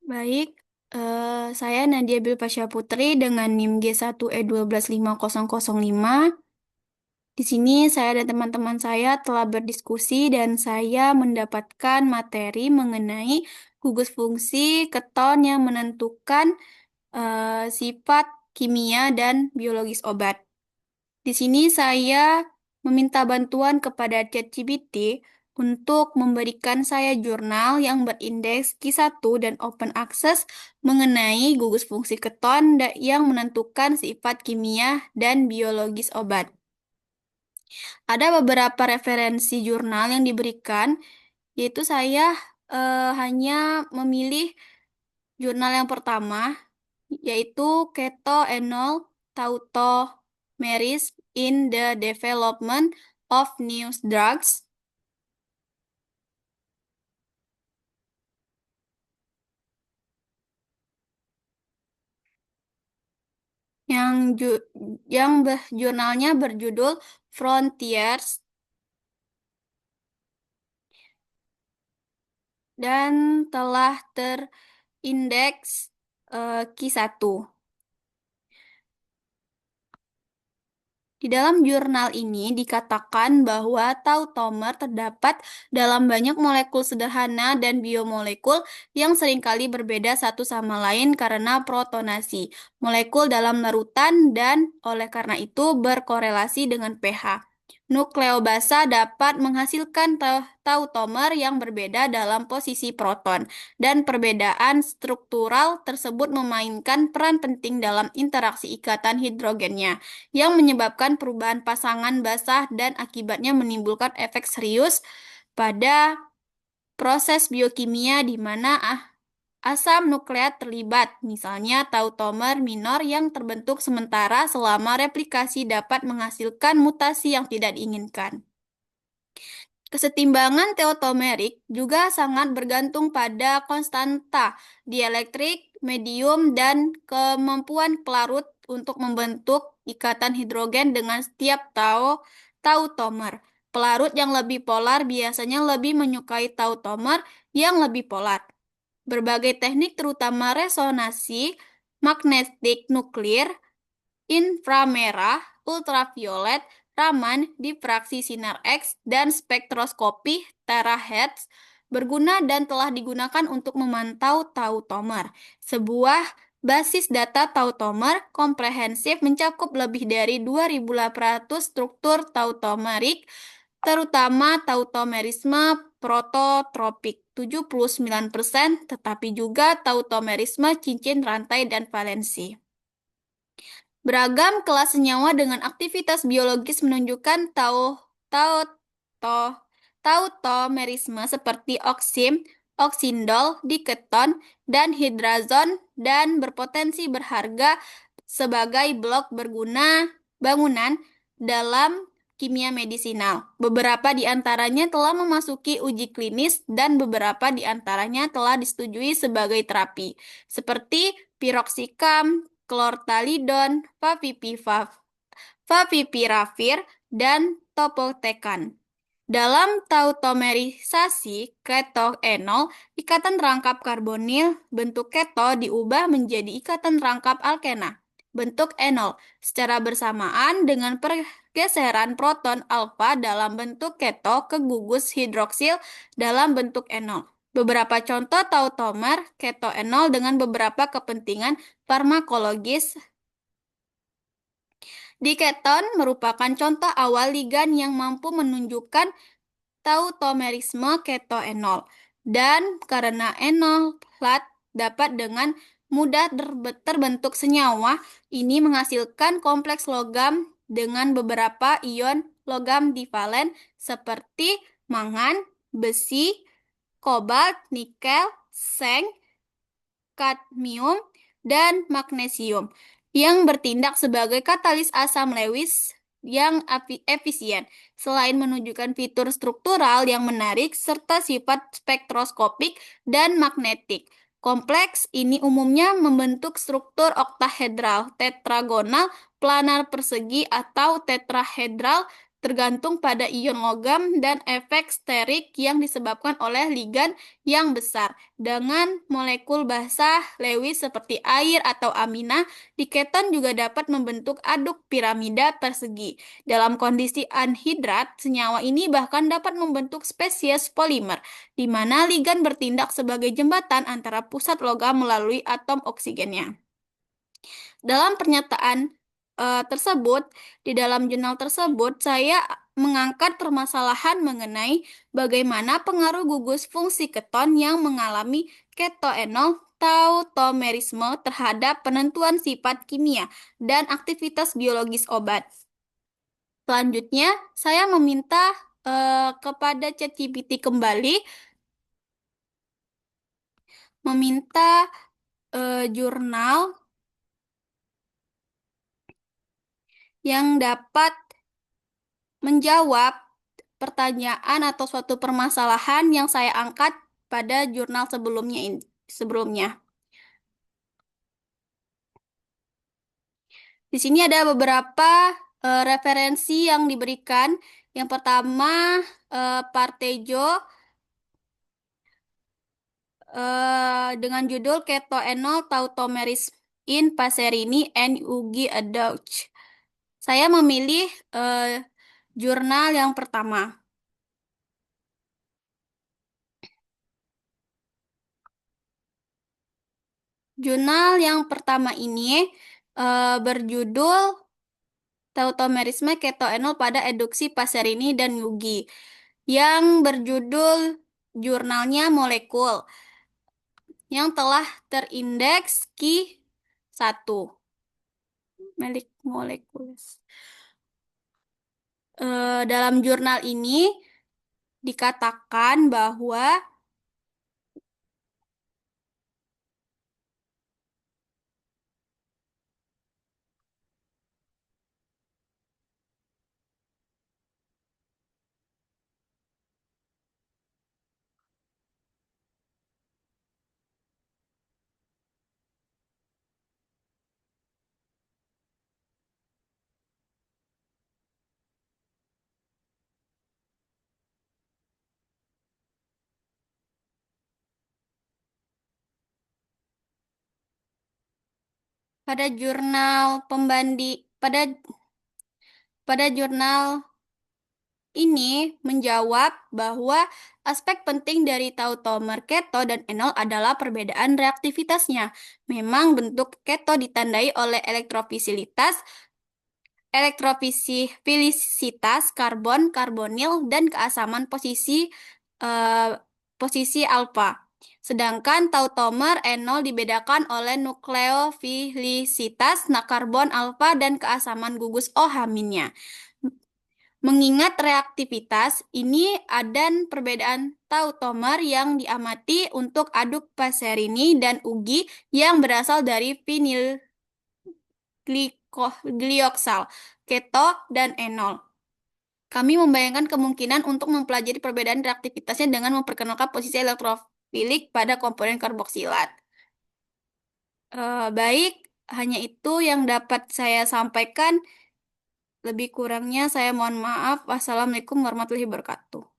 Baik, saya Nadia Bilpasya Putri dengan NIM G1E1250005. Di sini saya dan teman-teman saya telah berdiskusi dan saya mendapatkan materi mengenai gugus fungsi keton yang menentukan sifat kimia dan biologis obat. Di sini saya meminta bantuan kepada ChatGPT untuk memberikan saya jurnal yang berindeks Q1 dan open access mengenai gugus fungsi keton yang menentukan sifat kimia dan biologis obat. Ada beberapa referensi jurnal yang diberikan, yaitu saya hanya memilih jurnal yang pertama, yaitu Keto Enol Tautomeris in the Development of New Drugs, yang jurnalnya berjudul Frontiers dan telah terindeks Q1. Di dalam jurnal ini dikatakan bahwa tautomer terdapat dalam banyak molekul sederhana dan biomolekul yang seringkali berbeda satu sama lain karena protonasi molekul dalam larutan dan oleh karena itu berkorelasi dengan pH. Nukleobasa dapat menghasilkan tautomer yang berbeda dalam posisi proton, dan perbedaan struktural tersebut memainkan peran penting dalam interaksi ikatan hidrogennya yang menyebabkan perubahan pasangan basah dan akibatnya menimbulkan efek serius pada proses biokimia di mana asam nukleat terlibat, misalnya tautomer minor yang terbentuk sementara selama replikasi dapat menghasilkan mutasi yang tidak diinginkan. Kesetimbangan teotomerik juga sangat bergantung pada konstanta dielektrik, medium, dan kemampuan pelarut untuk membentuk ikatan hidrogen dengan setiap tautomer. Pelarut yang lebih polar biasanya lebih menyukai tautomer yang lebih polar. Berbagai teknik terutama resonansi magnetik nuklir, inframerah, ultraviolet, Raman, difraksi sinar X, dan spektroskopi terahertz berguna dan telah digunakan untuk memantau tautomer. Sebuah basis data tautomer komprehensif mencakup lebih dari 2.800 struktur tautomerik, terutama tautomerisme prototropik 79%, tetapi juga tautomerisme cincin rantai dan valensi. Beragam kelas senyawa dengan aktivitas biologis menunjukkan tau, to- tautomerisme seperti oksim, oksindol, diketon, dan hidrazon dan berpotensi berharga sebagai blok bangunan dalam kimia medisinal. Beberapa di antaranya telah memasuki uji klinis dan beberapa di antaranya telah disetujui sebagai terapi, seperti piroxicam, klortalidon, favipiravir, dan topotekan. Dalam tautomerisasi ketoenol, ikatan rangkap karbonil bentuk keto diubah menjadi ikatan rangkap alkena bentuk enol secara bersamaan dengan pergeseran proton alfa dalam bentuk keto ke gugus hidroksil dalam bentuk enol. Beberapa contoh tautomer ketoenol dengan beberapa kepentingan farmakologis. Diketon merupakan contoh awal ligan yang mampu menunjukkan tautomerisme ketoenol. Dan karena enolat dapat dengan mudah terbentuk senyawa, ini menghasilkan kompleks logam dengan beberapa ion logam divalen seperti mangan, besi, kobalt, nikel, seng, kadmium, dan magnesium yang bertindak sebagai katalis asam Lewis yang efisien. Selain menunjukkan fitur struktural yang menarik serta sifat spektroskopik dan magnetik, kompleks ini umumnya membentuk struktur oktahedral, tetragonal, planar persegi, atau tetrahedral tergantung pada ion logam dan efek sterik yang disebabkan oleh ligan yang besar. Dengan molekul basah Lewis seperti air atau amina, diketon juga dapat membentuk aduk piramida persegi. Dalam kondisi anhidrat, senyawa ini bahkan dapat membentuk spesies polimer, di mana ligan bertindak sebagai jembatan antara pusat logam melalui atom oksigennya. Dalam pernyataan tersebut, di dalam jurnal tersebut, saya mengangkat permasalahan mengenai bagaimana pengaruh gugus fungsi keton yang mengalami ketoenol tautomerisme terhadap penentuan sifat kimia dan aktivitas biologis obat. Selanjutnya, saya meminta kepada ChatGPT kembali meminta jurnal yang dapat menjawab pertanyaan atau suatu permasalahan yang saya angkat pada jurnal sebelumnya. Di sini ada beberapa referensi yang diberikan. Yang pertama, Partejo dengan judul Ketoenol Tautomeris in Passerini and Ugi Adauch. Saya memilih jurnal yang pertama. Jurnal yang pertama ini berjudul Tautomerisme ketoenol pada eduksi Passerini dan Yugi, yang berjudul jurnalnya molekul yang telah terindeks Ki 1. Molekul. Dalam jurnal ini dikatakan bahwa pada jurnal pembanding pada jurnal ini menjawab bahwa aspek penting dari tautomer keto dan enol adalah perbedaan reaktivitasnya. Memang bentuk keto ditandai oleh elektrofilisitas karbon, karbonil, dan keasaman eh, posisi alfa. Sedangkan tautomer enol dibedakan oleh nukleofilisitas karbon alfa dan keasaman gugus OH-nya. Mengingat reaktivitas ini dan perbedaan tautomer yang diamati untuk aduk Passerini dan Ugi yang berasal dari vinil glioksal, keto, dan enol. Kami membayangkan kemungkinan untuk mempelajari perbedaan reaktivitasnya dengan memperkenalkan posisi elektrofilik pada komponen karboksilat. Baik, hanya itu yang dapat saya sampaikan. Lebih kurangnya saya mohon maaf. Wassalamualaikum warahmatullahi wabarakatuh.